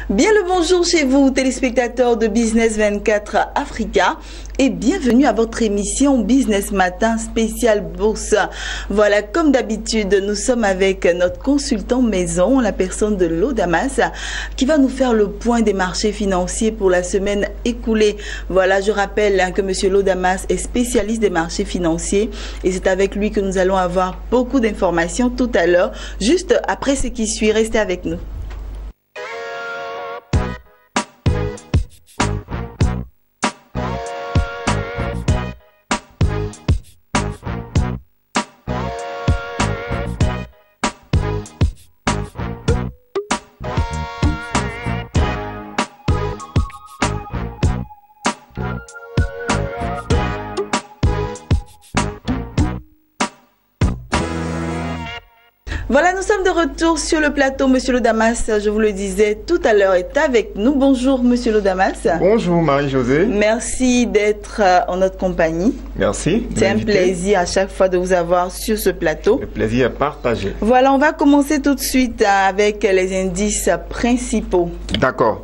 Bien le bonjour chez vous, téléspectateurs de Business 24 Africa, et bienvenue à votre émission Business Matin spécial Bourse. Voilà, comme d'habitude, nous sommes avec notre consultant maison, la personne de l'Audamas, qui va nous faire le point des marchés financiers pour la semaine écoulée. Voilà, je rappelle que M. l'Audamas est spécialiste des marchés financiers et c'est avec lui que nous allons avoir beaucoup d'informations tout à l'heure, juste après ce qui suit. Restez avec nous. Voilà, nous sommes de retour sur le plateau. Monsieur l'Audamas, je vous le disais tout à l'heure, est avec nous. Bonjour, Monsieur l'Audamas. Bonjour, Marie-Josée. Merci d'être en notre compagnie. Merci. C'est un plaisir à chaque fois de vous avoir sur ce plateau. Le plaisir est partagé. Voilà, on va commencer tout de suite avec les indices principaux. D'accord.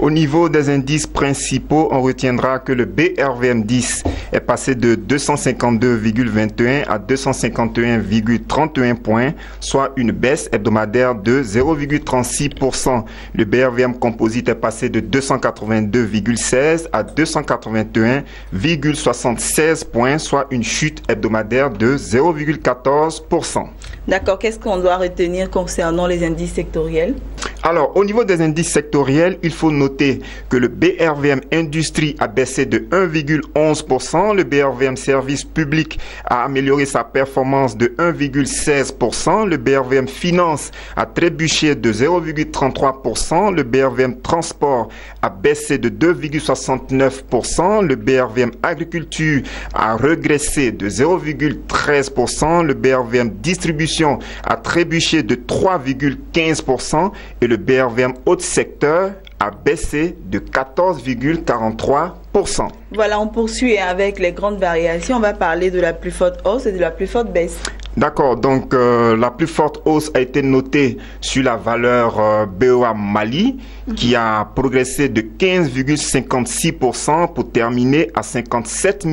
Au niveau des indices principaux, on retiendra que le BRVM10 est passé de 252,21 à 251,31 points, soit une baisse hebdomadaire de 0,36%. Le BRVM Composite est passé de 282,16 à 281,76 points, soit une chute hebdomadaire de 0,14%. D'accord, qu'est-ce qu'on doit retenir concernant les indices sectoriels? Alors, au niveau des indices sectoriels, il faut noter que le BRVM Industrie a baissé de 1,11%, le BRVM Service Public a amélioré sa performance de 1,16%, le BRVM Finance a trébuché de 0,33%, le BRVM Transport a baissé de 2,69%, le BRVM Agriculture a régressé de 0,13%, le BRVM Distribution a trébuché de 3,15% et le BRVM Haute Secteur a baissé de 14,43%. Voilà, on poursuit avec les grandes variations. On va parler de la plus forte hausse et de la plus forte baisse. D'accord, donc la plus forte hausse a été notée sur la valeur BOA Mali qui a progressé de 15,56% pour terminer à 57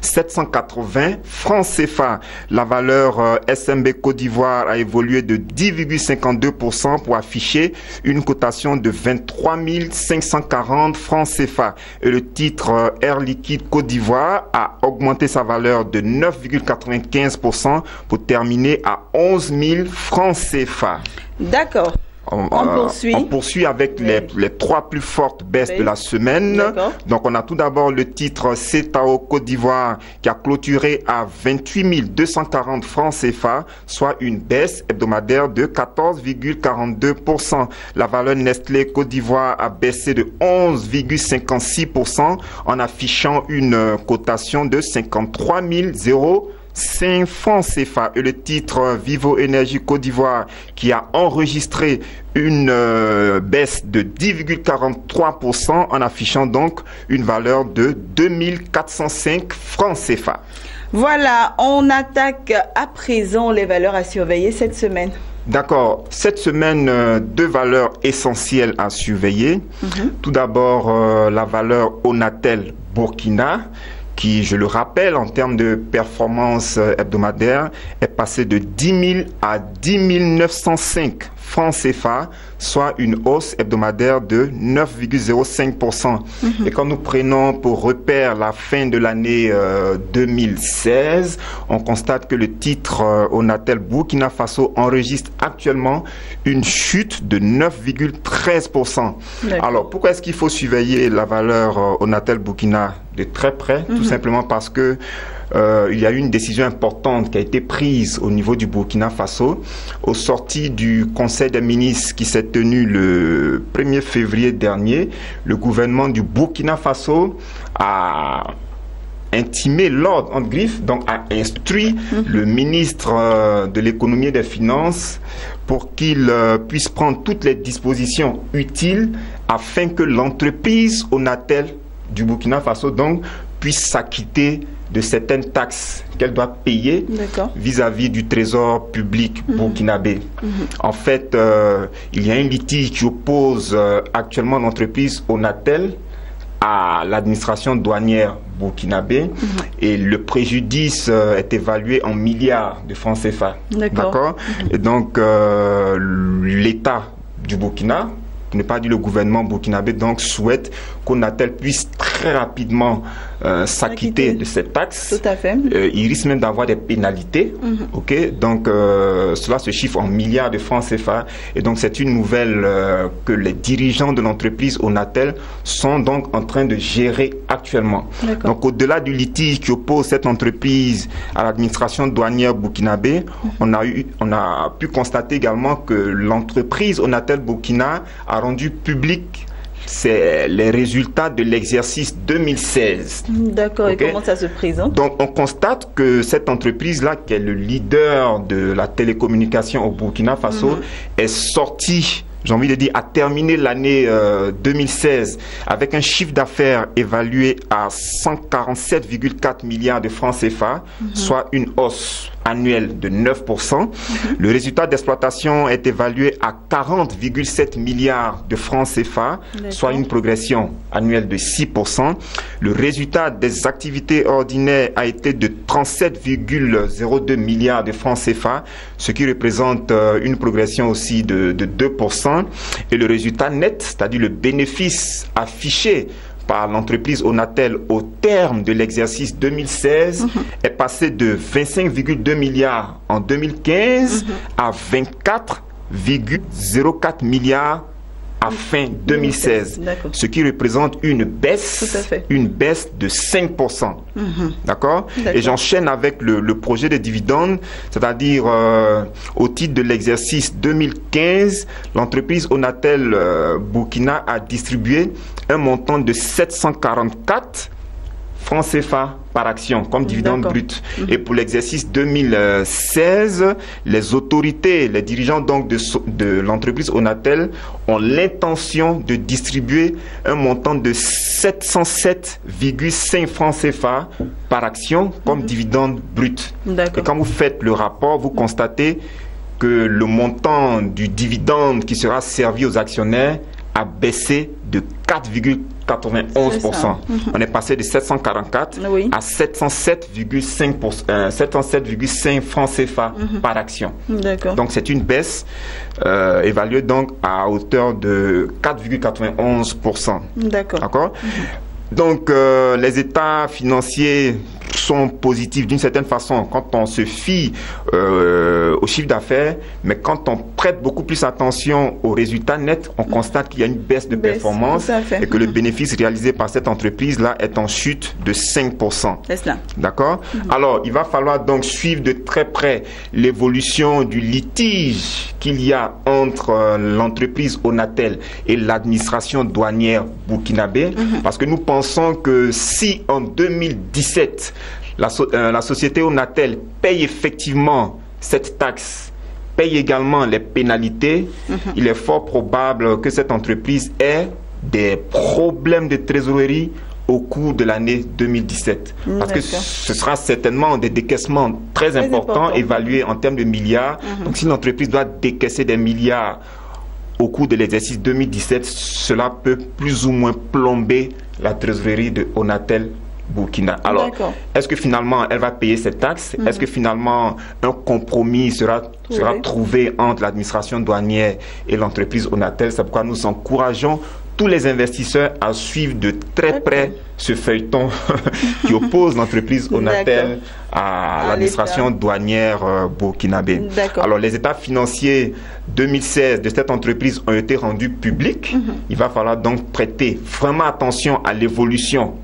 780 francs CFA. La valeur SMB Côte d'Ivoire a évolué de 10,52% pour afficher une cotation de 23 540 francs CFA. Et le titre Air Liquide Côte d'Ivoire a augmenté sa valeur de 9,95% pour terminer à 11 000 francs CFA. D'accord. On poursuit avec les trois plus fortes baisses de la semaine. Donc on a tout d'abord le titre CETAO Côte d'Ivoire qui a clôturé à 28 240 francs CFA, soit une baisse hebdomadaire de 14,42%. La valeur Nestlé Côte d'Ivoire a baissé de 11,56% en affichant une cotation de 53 5 francs CFA. Et le titre Vivo Énergie Côte d'Ivoire qui a enregistré une baisse de 10,43% en affichant donc une valeur de 2405 francs CFA. Voilà, on attaque à présent les valeurs à surveiller cette semaine. D'accord. Cette semaine, deux valeurs essentielles à surveiller. Tout d'abord, la valeur Onatel Burkina qui, je le rappelle, en termes de performance hebdomadaire, est passé de 10 000 à 10 905 francs CFA, soit une hausse hebdomadaire de 9,05%. Et quand nous prenons pour repère la fin de l'année 2016, on constate que le titre Onatel Burkina Faso enregistre actuellement une chute de 9,13%. Alors, pourquoi est-ce qu'il faut surveiller la valeur Onatel Burkina de très près? Tout simplement parce que il y a eu une décision importante qui a été prise au niveau du Burkina Faso au sorti du Conseil des ministres qui s'est tenu le 1er février dernier. Le gouvernement du Burkina Faso a intimé l'ordre en griffe, donc a instruit le ministre de l'économie et des finances pour qu'il puisse prendre toutes les dispositions utiles afin que l'entreprise Onatel du Burkina Faso donc puisse s'acquitter de certaines taxes qu'elle doit payer vis-à-vis du trésor public burkinabé. En fait, il y a un litige qui oppose actuellement l'entreprise Onatel à l'administration douanière burkinabé et le préjudice est évalué en milliards de francs CFA. D'accord. Et donc, l'État du Burkina, pour ne pas dire le gouvernement burkinabé, donc souhaite qu'Onatel puisse très rapidement s'acquitter de cette taxe. Tout à fait. Il risque même d'avoir des pénalités. Donc, cela se chiffre en milliards de francs CFA. Et donc, c'est une nouvelle que les dirigeants de l'entreprise Onatel sont donc en train de gérer actuellement. Donc, au-delà du litige qui oppose cette entreprise à l'administration douanière burkinabé, on a pu constater également que l'entreprise Onatel Burkina a rendu public les résultats de l'exercice 2016. D'accord, et comment ça se présente? Donc, on constate que cette entreprise-là, qui est le leader de la télécommunication au Burkina Faso, est sortie, j'ai envie de dire, a terminé l'année 2016 avec un chiffre d'affaires évalué à 147,4 milliards de francs CFA, soit une hausse annuelle de 9%. Le résultat d'exploitation est évalué à 40,7 milliards de francs CFA, soit une progression annuelle de 6%. Le résultat des activités ordinaires a été de 37,02 milliards de francs CFA, ce qui représente une progression aussi de 2%. Et le résultat net, c'est-à-dire le bénéfice affiché par l'entreprise Onatel au terme de l'exercice 2016 est passé de 25,2 milliards en 2015 à 24,04 milliards à fin 2016, ce qui représente une baisse de 5%. D'accord. Et j'enchaîne avec le projet de dividendes, c'est-à-dire au titre de l'exercice 2015, l'entreprise Onatel Burkina a distribué un montant de 744 francs CFA par action comme dividende brut. Et pour l'exercice 2016, les autorités, les dirigeants donc de l'entreprise Onatel ont l'intention de distribuer un montant de 707,5 francs CFA par action comme dividende brut. Et quand vous faites le rapport, vous constatez que le montant du dividende qui sera servi aux actionnaires a baissé de 4,91%. On est passé de 744 à 707,5 francs CFA par action. Donc c'est une baisse évaluée donc à hauteur de 4,91%. D'accord. Donc les états financiers sont positifs d'une certaine façon quand on se fie au chiffre d'affaires, mais quand on prête beaucoup plus attention aux résultats nets, on constate qu'il y a une baisse de performance et que le bénéfice réalisé par cette entreprise-là est en chute de 5%. C'est cela. D'accord. Alors, il va falloir donc suivre de très près l'évolution du litige qu'il y a entre l'entreprise Onatel et l'administration douanière burkinabé, parce que nous pensons que si en 2017, la société Onatel paye effectivement cette taxe, paye également les pénalités, il est fort probable que cette entreprise ait des problèmes de trésorerie au cours de l'année 2017. Parce que ce sera certainement des décaissements très importants, évalués en termes de milliards. Donc si l'entreprise doit décaisser des milliards au cours de l'exercice 2017, cela peut plus ou moins plomber la trésorerie de Onatel Burkina. Alors, est-ce que finalement elle va payer cette taxe? Est-ce que finalement un compromis sera trouvé entre l'administration douanière et l'entreprise Onatel? C'est pourquoi nous encourageons tous les investisseurs à suivre de très près ce feuilleton qui oppose l'entreprise Onatel à l'administration douanière burkinabé. Alors, les états financiers 2016 de cette entreprise ont été rendus publics. Il va falloir donc prêter vraiment attention à l'évolution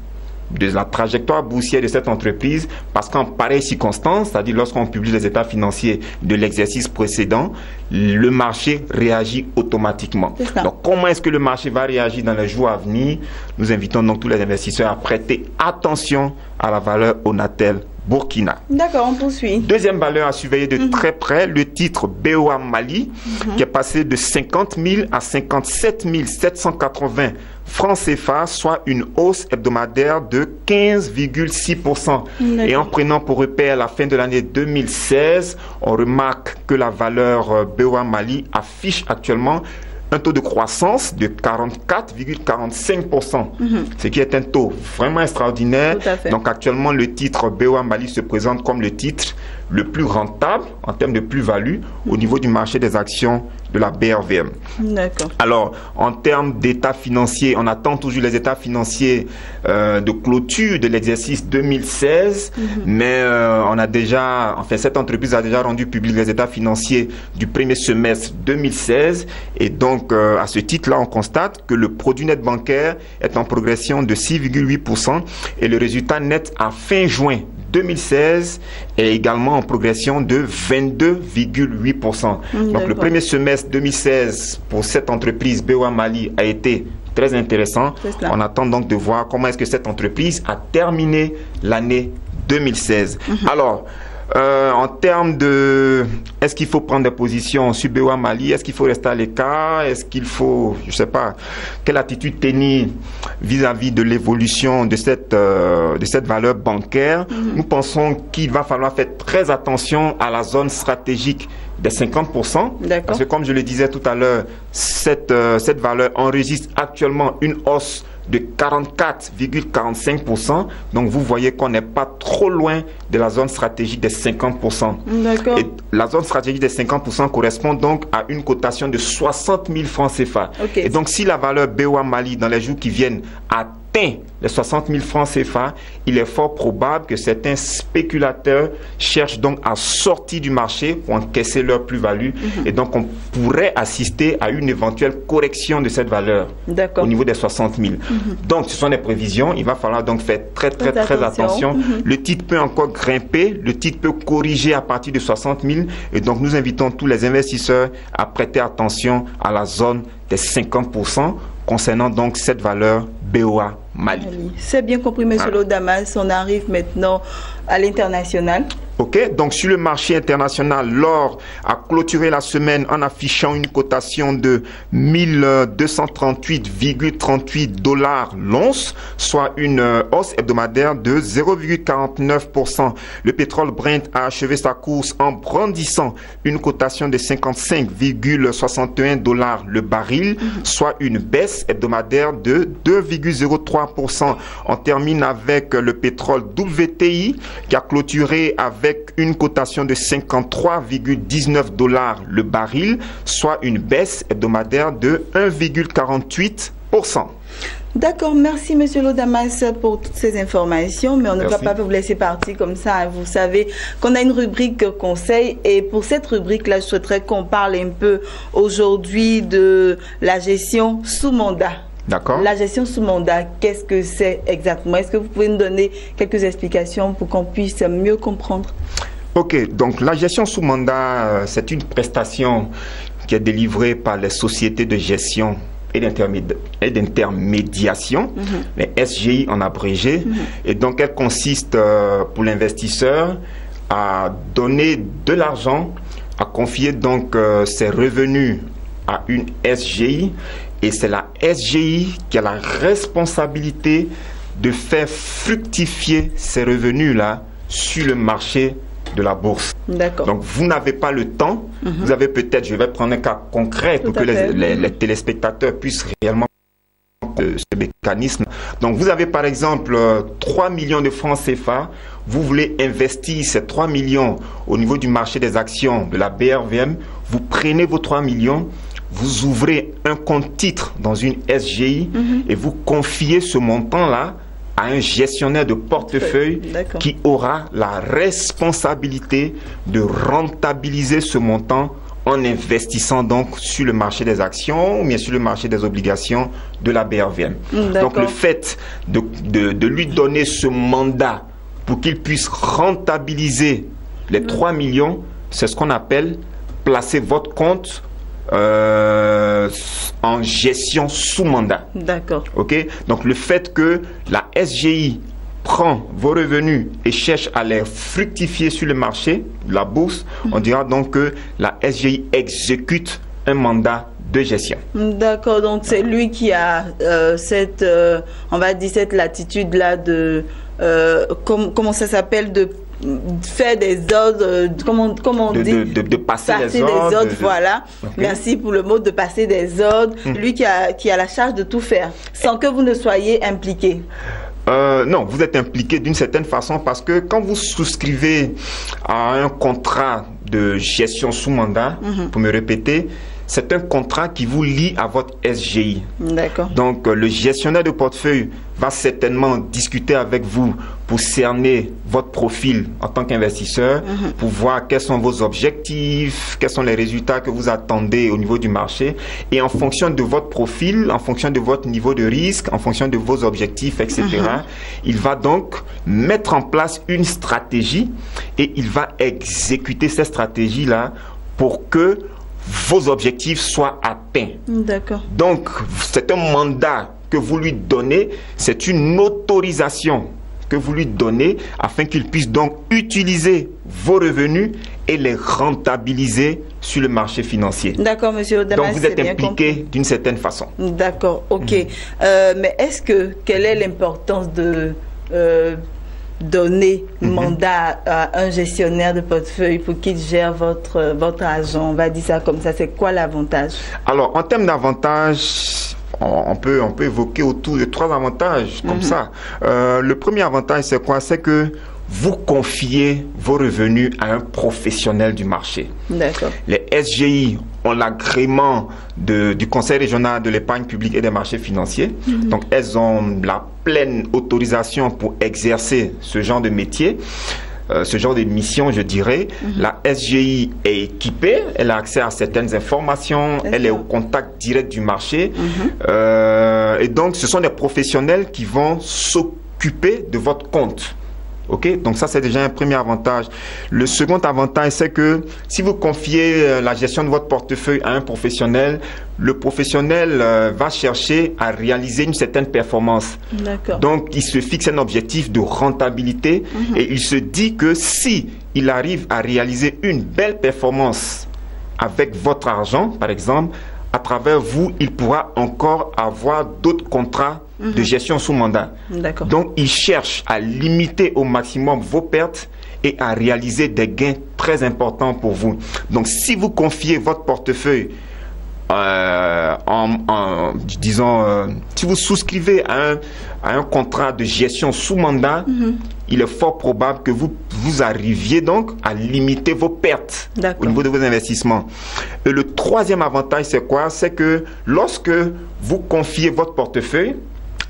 de la trajectoire boursière de cette entreprise, parce qu'en pareille circonstance, c'est-à-dire lorsqu'on publie les états financiers de l'exercice précédent, le marché réagit automatiquement. Donc comment est-ce que le marché va réagir dans les jours à venir? Nous invitons donc tous les investisseurs à prêter attention à la valeur Onatel Burkina. D'accord, on poursuit. Deuxième valeur à surveiller de très près, le titre BOA Mali, qui est passé de 50 000 à 57 780 francs CFA, soit une hausse hebdomadaire de 15,6%. Et en prenant pour repère la fin de l'année 2016, on remarque que la valeur BOA Mali affiche actuellement un taux de croissance de 44,45%, ce qui est un taux vraiment extraordinaire. Donc actuellement, le titre BOA Mali se présente comme le titre le plus rentable en termes de plus-value au niveau du marché des actions de la BRVM. D'accord. Alors, en termes d'état financier, on attend toujours les états financiers de clôture de l'exercice 2016, mais on a déjà, enfin, cette entreprise a déjà rendu public les états financiers du premier semestre 2016, et donc à ce titre-là, on constate que le produit net bancaire est en progression de 6,8% et le résultat net à fin juin 2016 est également en progression de 22,8%. Donc le premier semestre 2016 pour cette entreprise BOA Mali a été très intéressant. On attend donc de voir comment est-ce que cette entreprise a terminé l'année 2016. Alors, en termes de... Est-ce qu'il faut prendre des positions sur BOA Mali? Est-ce qu'il faut rester à l'écart? Est-ce qu'il faut, je ne sais pas, quelle attitude tenir vis-à-vis de l'évolution de cette valeur bancaire? Nous pensons qu'il va falloir faire très attention à la zone stratégique des 50%. Parce que comme je le disais tout à l'heure, cette valeur enregistre actuellement une hausse de 44,45%. Donc vous voyez qu'on n'est pas trop loin de la zone stratégique des 50%. Et la zone stratégique des 50% correspond donc à une cotation de 60 000 francs CFA. Et donc si la valeur BOA Mali dans les jours qui viennent atteint les 60 000 francs CFA, il est fort probable que certains spéculateurs cherchent donc à sortir du marché pour encaisser leur plus-value. Et donc on pourrait assister à une éventuelle correction de cette valeur au niveau des 60 000. Donc ce sont des prévisions, il va falloir donc faire très attention. Le titre peut encore grimper, le titre peut corriger à partir de 60 000, et donc nous invitons tous les investisseurs à prêter attention à la zone des 50% concernant donc cette valeur BOA Mali. C'est bien compris, monsieur Lodamas. On arrive maintenant à l'international. Ok, donc sur le marché international, l'or a clôturé la semaine en affichant une cotation de 1238,38 $ l'once, soit une hausse hebdomadaire de 0,49%. Le pétrole Brent a achevé sa course en brandissant une cotation de 55,61 $ le baril, soit une baisse hebdomadaire de 2,03%. On termine avec le pétrole WTI qui a clôturé avec une cotation de 53,19 $ le baril, soit une baisse hebdomadaire de 1,48%. D'accord, merci monsieur Lodamas pour toutes ces informations, mais on ne va pas vous laisser partir comme ça. Vous savez qu'on a une rubrique conseil, et pour cette rubrique-là, je souhaiterais qu'on parle un peu aujourd'hui de la gestion sous mandat. D'accord. La gestion sous mandat, qu'est-ce que c'est exactement? Est-ce que vous pouvez nous donner quelques explications pour qu'on puisse mieux comprendre? Ok, donc la gestion sous mandat, c'est une prestation qui est délivrée par les sociétés de gestion et d'intermédiation, les SGI en abrégé, et donc elle consiste pour l'investisseur à donner de l'argent, à confier donc ses revenus à une SGI, et c'est la SGI qui a la responsabilité de faire fructifier ces revenus-là sur le marché de la bourse. Donc vous n'avez pas le temps, vous avez peut-être, je vais prendre un cas concret pour que les téléspectateurs puissent réellement ce mécanisme. Donc vous avez par exemple 3 millions de francs CFA, vous voulez investir ces 3 millions au niveau du marché des actions de la BRVM, vous prenez vos 3 millions, vous ouvrez un compte titre dans une SGI et vous confiez ce montant-là à un gestionnaire de portefeuille qui aura la responsabilité de rentabiliser ce montant en investissant donc sur le marché des actions ou bien sur le marché des obligations de la BRVM. Donc le fait de lui donner ce mandat pour qu'il puisse rentabiliser les 3 millions, c'est ce qu'on appelle placer votre compte en gestion sous mandat. D'accord. Ok. Donc le fait que la SGI prend vos revenus et cherche à les fructifier sur le marché, la bourse, on dira donc que la SGI exécute un mandat de gestion. D'accord, donc c'est lui qui a cette, on va dire, cette latitude-là de, comment ça s'appelle, de faire des ordres, comment on dit, de passer les ordres, voilà. Okay. Merci pour le mot, de passer des ordres. Lui qui a la charge de tout faire, sans que vous ne soyez impliqué. Non, vous êtes impliqué d'une certaine façon parce que quand vous souscrivez à un contrat de gestion sous mandat, pour me répéter, c'est un contrat qui vous lie à votre SGI. D'accord. Donc, le gestionnaire de portefeuille va certainement discuter avec vous pour cerner votre profil en tant qu'investisseur, pour voir quels sont vos objectifs, quels sont les résultats que vous attendez au niveau du marché. Et en fonction de votre profil, en fonction de votre niveau de risque, en fonction de vos objectifs, etc., il va donc mettre en place une stratégie et il va exécuter cette stratégie-là pour que vos objectifs soient atteints. D'accord. Donc, c'est un mandat que vous lui donnez, c'est une autorisation que vous lui donnez afin qu'il puisse donc utiliser vos revenus et les rentabiliser sur le marché financier. D'accord, monsieur Odamas. Donc, vous êtes impliqué d'une certaine façon. D'accord, ok. Mais quelle est l'importance de donner mandat à un gestionnaire de portefeuille pour qu'il gère votre argent? On va dire ça comme ça. C'est quoi l'avantage? Alors, en termes d'avantages, on peut évoquer autour de 3 avantages comme ça. Le premier avantage, c'est quoi? C'est que vous confiez vos revenus à un professionnel du marché. D'accord. Les SGI ont l'agrément du Conseil régional de l'épargne publique et des marchés financiers. Donc, elles ont la pleine autorisation pour exercer ce genre de métier, ce genre de mission, je dirais. La SGI est équipée, elle a accès à certaines informations, elle est au contact direct du marché. Et donc, ce sont des professionnels qui vont s'occuper de votre compte. Ok, donc ça c'est déjà un premier avantage. Le second avantage, c'est que si vous confiez la gestion de votre portefeuille à un professionnel, le professionnel va chercher à réaliser une certaine performance. D'accord. Donc il se fixe un objectif de rentabilité et il se dit que si il arrive à réaliser une belle performance avec votre argent, par exemple, à travers vous, il pourra encore avoir d'autres contrats de gestion sous mandat. Donc, il cherche à limiter au maximum vos pertes et à réaliser des gains très importants pour vous. Donc, si vous confiez votre portefeuille, si vous souscrivez à un contrat de gestion sous mandat, il est fort probable que vous arriviez donc à limiter vos pertes au niveau de vos investissements. Et le troisième avantage, c'est quoi? C'est que lorsque vous confiez votre portefeuille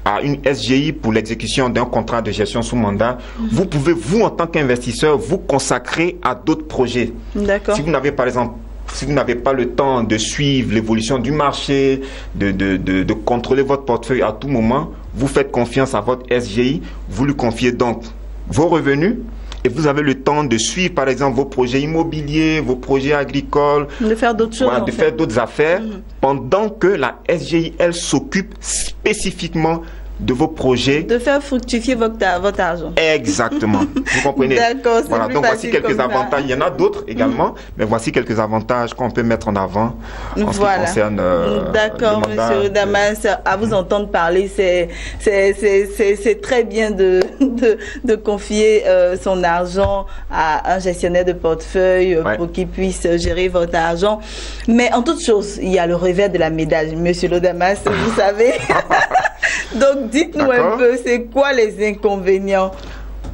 à une SGI pour l'exécution d'un contrat de gestion sous mandat, vous pouvez, vous en tant qu'investisseur, vous consacrer à d'autres projets. Si vous n'avez, par exemple, si vous n'avez pas le temps de suivre l'évolution du marché, de contrôler votre portefeuille à tout moment, vous faites confiance à votre SGI, vous lui confiez donc vos revenus et vous avez le temps de suivre par exemple vos projets immobiliers, vos projets agricoles, de faire d'autres choses, de faire d'autres affaires, pendant que la SGI, elle s'occupe spécifiquement de vos projets. De faire fructifier votre argent. Exactement. Vous comprenez? D'accord. Voilà, donc voici quelques avantages. Il y en a d'autres également, mais voici quelques avantages qu'on peut mettre en avant en ce qui concerne D'accord, monsieur Odamas. À vous entendre parler, c'est très bien de confier son argent à un gestionnaire de portefeuille pour qu'il puisse gérer votre argent. Mais en toute chose, il y a le revers de la médaille, monsieur Odamas, vous savez. Donc, dites-nous un peu, c'est quoi les inconvénients?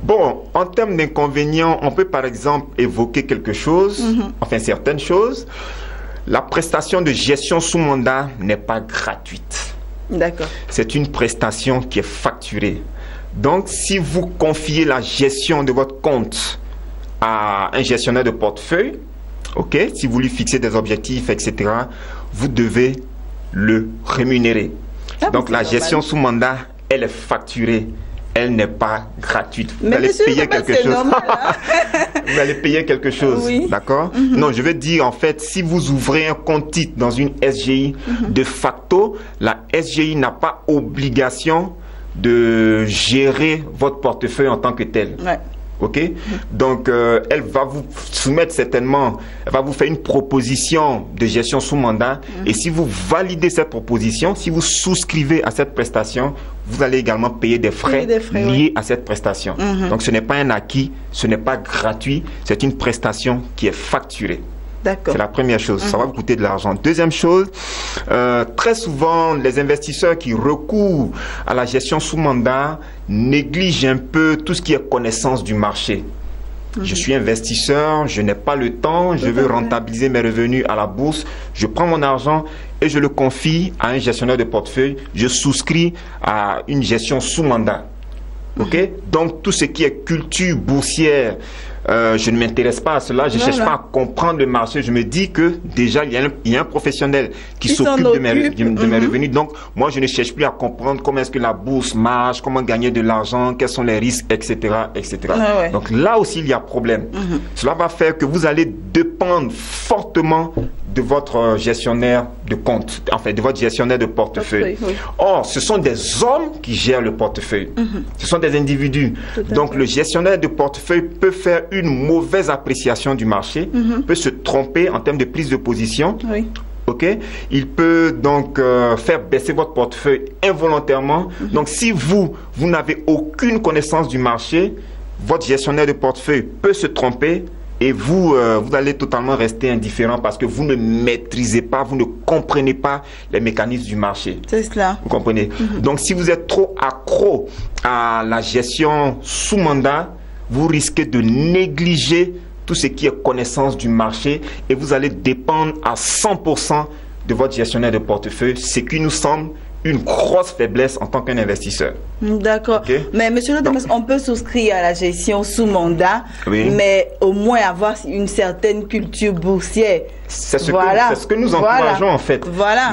Bon, en termes d'inconvénients, on peut par exemple évoquer quelque chose, enfin certaines choses. La prestation de gestion sous mandat n'est pas gratuite. D'accord. C'est une prestation qui est facturée. Donc, si vous confiez la gestion de votre compte à un gestionnaire de portefeuille, si vous lui fixez des objectifs, etc., vous devez le rémunérer. Donc la gestion sous mandat, elle est facturée, elle n'est pas gratuite. Vous allez payer quelque chose. Normal, hein? Vous allez payer quelque chose, d'accord? Non, je veux dire en fait, si vous ouvrez un compte titre dans une SGI, de facto, la SGI n'a pas obligation de gérer votre portefeuille en tant que tel. Ouais. Ok, donc elle va vous soumettre certainement, elle va vous faire une proposition de gestion sous mandat, et si vous validez cette proposition, si vous souscrivez à cette prestation, vous allez également payer des frais liés à cette prestation. Donc ce n'est pas un acquis, ce n'est pas gratuit, c'est une prestation qui est facturée. C'est la première chose, ça va vous coûter de l'argent. Deuxième chose, très souvent, les investisseurs qui recourent à la gestion sous mandat négligent un peu tout ce qui est connaissance du marché. Je suis investisseur, je n'ai pas le temps, je veux rentabiliser mes revenus à la bourse, je prends mon argent et je le confie à un gestionnaire de portefeuille, je souscris à une gestion sous mandat. Ok, donc tout ce qui est culture boursière, je ne m'intéresse pas à cela, je ne cherche pas à comprendre le marché, je me dis que déjà il y a un professionnel qui s'occupe de mes revenus, donc moi je ne cherche plus à comprendre comment est-ce que la bourse marche, comment gagner de l'argent, quels sont les risques, etc. etc. Donc là aussi il y a problème. Cela va faire que vous allez dépendre fortement de votre gestionnaire de compte, enfin de votre gestionnaire de portefeuille. Or, ce sont des hommes qui gèrent le portefeuille. Ce sont des individus. Donc, le gestionnaire de portefeuille peut faire une mauvaise appréciation du marché, peut se tromper en termes de prise de position. Ok, il peut donc faire baisser votre portefeuille involontairement. Donc, si vous n'avez aucune connaissance du marché, votre gestionnaire de portefeuille peut se tromper. Et vous allez totalement rester indifférent parce que vous ne maîtrisez pas, vous ne comprenez pas les mécanismes du marché. C'est cela. Vous comprenez? Donc, si vous êtes trop accro à la gestion sous mandat, vous risquez de négliger tout ce qui est connaissance du marché et vous allez dépendre à 100% de votre gestionnaire de portefeuille, ce qui nous semble une grosse faiblesse en tant qu'investisseur. D'accord. Mais monsieur le Damas, on peut souscrire à la gestion sous mandat, mais au moins avoir une certaine culture boursière. C'est ce que nous encourageons en fait.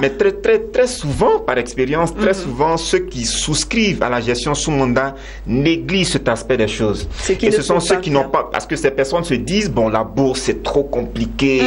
Mais très souvent, par expérience, très souvent, ceux qui souscrivent à la gestion sous mandat négligent cet aspect des choses. Et ce sont ceux qui n'ont pas, parce que ces personnes se disent, bon, la bourse c'est trop compliqué,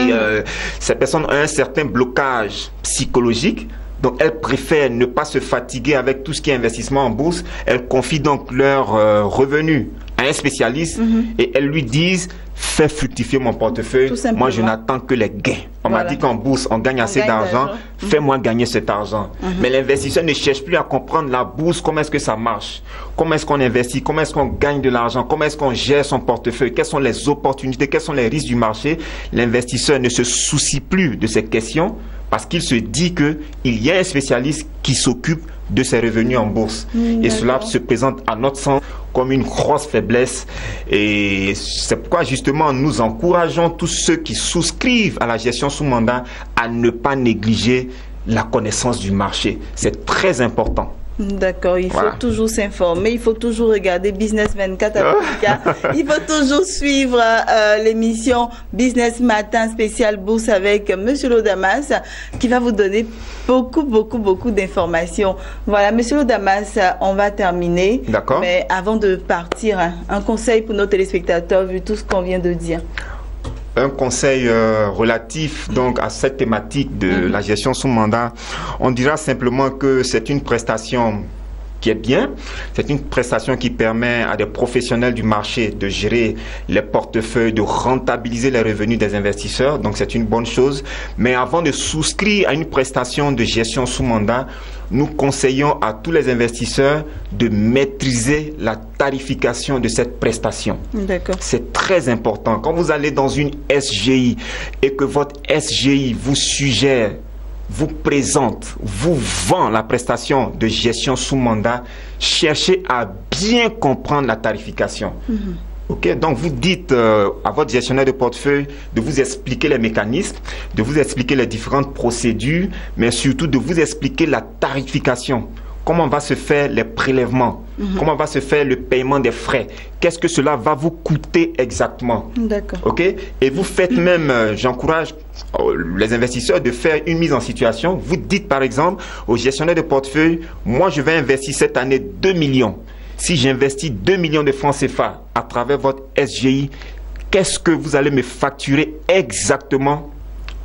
ces personnes ont un certain blocage psychologique. Donc, elles préfèrent ne pas se fatiguer avec tout ce qui est investissement en bourse. Elles confient donc leurs revenus à un spécialiste et elles lui disent « Fais fructifier mon portefeuille, moi je n'attends que les gains. On m'a dit qu'en bourse, on gagne assez d'argent, fais-moi gagner cet argent. » Mais l'investisseur ne cherche plus à comprendre la bourse, comment est-ce que ça marche, comment est-ce qu'on investit, comment est-ce qu'on gagne de l'argent, comment est-ce qu'on gère son portefeuille, quelles sont les opportunités, quels sont les risques du marché. L'investisseur ne se soucie plus de ces questions parce qu'il se dit qu'il y a un spécialiste qui s'occupe de ses revenus en bourse. Et cela se présente à notre sens comme une grosse faiblesse. Et c'est pourquoi justement nous encourageons tous ceux qui souscrivent à la gestion sous mandat à ne pas négliger la connaissance du marché. C'est très important. D'accord, il faut toujours s'informer, il faut toujours regarder Business 24 Africa, il faut toujours suivre l'émission Business Matin spécial bourse avec Monsieur Lodamas qui va vous donner beaucoup d'informations. Voilà, Monsieur Lodamas, on va terminer. D'accord. Mais avant de partir, un conseil pour nos téléspectateurs vu tout ce qu'on vient de dire. Un conseil relatif donc à cette thématique de la gestion sous mandat, on dira simplement que c'est une prestation qui est bien, c'est une prestation qui permet à des professionnels du marché de gérer les portefeuilles, de rentabiliser les revenus des investisseurs, donc c'est une bonne chose. Mais avant de souscrire à une prestation de gestion sous mandat, nous conseillons à tous les investisseurs de maîtriser la tarification de cette prestation. D'accord. C'est très important. Quand vous allez dans une SGI et que votre SGI vous suggère, vous présente, vous vend la prestation de gestion sous mandat, cherchez à bien comprendre la tarification. Ok, donc vous dites à votre gestionnaire de portefeuille de vous expliquer les mécanismes, de vous expliquer les différentes procédures, mais surtout de vous expliquer la tarification. Comment va se faire les prélèvements, comment va se faire le paiement des frais, qu'est-ce que cela va vous coûter exactement. D'accord. Ok, et vous faites même, j'encourage les investisseurs de faire une mise en situation. Vous dites par exemple au gestionnaire de portefeuille, moi je vais investir cette année 2 millions. Si j'investis 2 millions de francs CFA à travers votre SGI, qu'est-ce que vous allez me facturer exactement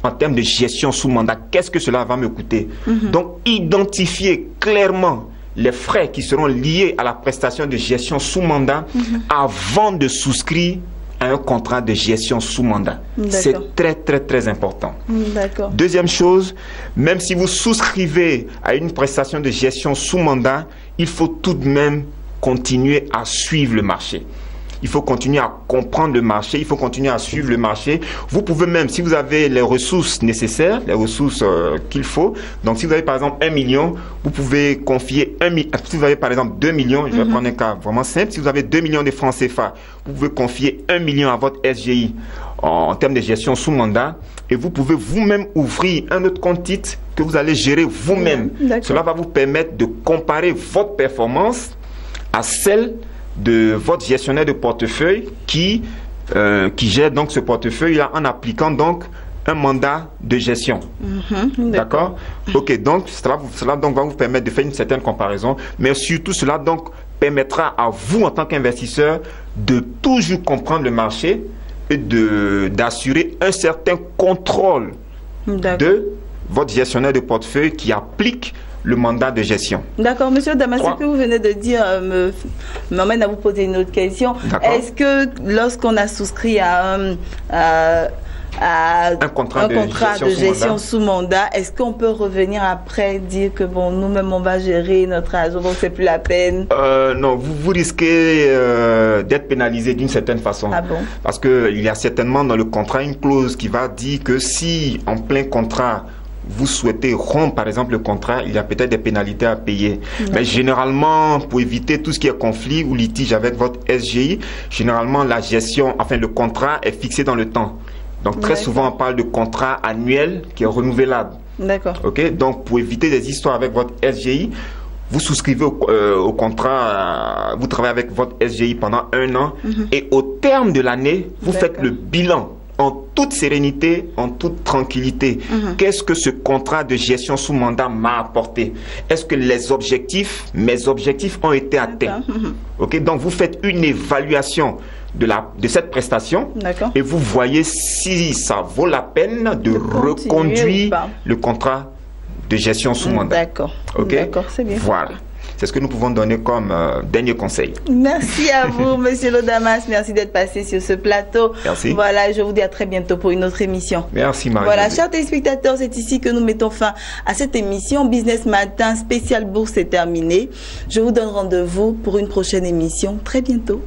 en termes de gestion sous mandat? Qu'est-ce que cela va me coûter? Donc, identifier clairement les frais qui seront liés à la prestation de gestion sous mandat avant de souscrire à un contrat de gestion sous mandat. C'est très, très, très important. Deuxième chose, même si vous souscrivez à une prestation de gestion sous mandat, il faut tout de même continuer à suivre le marché. Il faut continuer à comprendre le marché, il faut continuer à suivre le marché. Vous pouvez même, si vous avez les ressources nécessaires, les ressources qu'il faut, donc si vous avez par exemple 1 million, vous pouvez confier 1 million. Si vous avez par exemple 2 millions, je vais prendre un cas vraiment simple, si vous avez 2 millions de francs CFA, vous pouvez confier 1 million à votre SGI en termes de gestion sous mandat et vous pouvez vous-même ouvrir un autre compte titre que vous allez gérer vous-même. Cela va vous permettre de comparer votre performance à celle de votre gestionnaire de portefeuille qui gère donc ce portefeuille-là en appliquant donc un mandat de gestion. D'accord. Ok, donc cela donc va vous permettre de faire une certaine comparaison, mais surtout cela donc permettra à vous en tant qu'investisseur de toujours comprendre le marché et d'assurer un certain contrôle de votre gestionnaire de portefeuille qui applique le mandat de gestion. D'accord, monsieur Damas, ce que vous venez de dire m'emmène à vous poser une autre question. Est-ce que lorsqu'on a souscrit à un contrat de gestion sous mandat, est-ce qu'on peut revenir après dire que bon, nous-mêmes on va gérer notre argent, donc c'est plus la peine? Non, vous risquez d'être pénalisé d'une certaine façon. Ah bon? Parce qu'il y a certainement dans le contrat une clause qui va dire que si en plein contrat vous souhaitez rompre par exemple le contrat, il y a peut-être des pénalités à payer. Mais généralement, pour éviter tout ce qui est conflit ou litige avec votre SGI, généralement la gestion, enfin le contrat est fixé dans le temps. Donc très souvent on parle de contrat annuel qui est renouvelable. D'accord. Ok. Donc pour éviter des histoires avec votre SGI, vous souscrivez au contrat, vous travaillez avec votre SGI pendant 1 an et au terme de l'année, vous faites le bilan en toute sérénité, en toute tranquillité. Qu'est-ce que ce contrat de gestion sous mandat m'a apporté? Est-ce que mes objectifs ont été atteints? Ok, donc vous faites une évaluation de cette prestation et vous voyez si ça vaut la peine de reconduire le contrat de gestion sous mandat. D'accord. Ok. D'accord, c'est bien. Voilà. C'est ce que nous pouvons donner comme dernier conseil. Merci à vous, monsieur Lodamas. Merci d'être passé sur ce plateau. Merci. Voilà, je vous dis à très bientôt pour une autre émission. Merci, Marie. Voilà, chers téléspectateurs, c'est ici que nous mettons fin à cette émission. Business Matin spécial bourse est terminé. Je vous donne rendez-vous pour une prochaine émission très bientôt.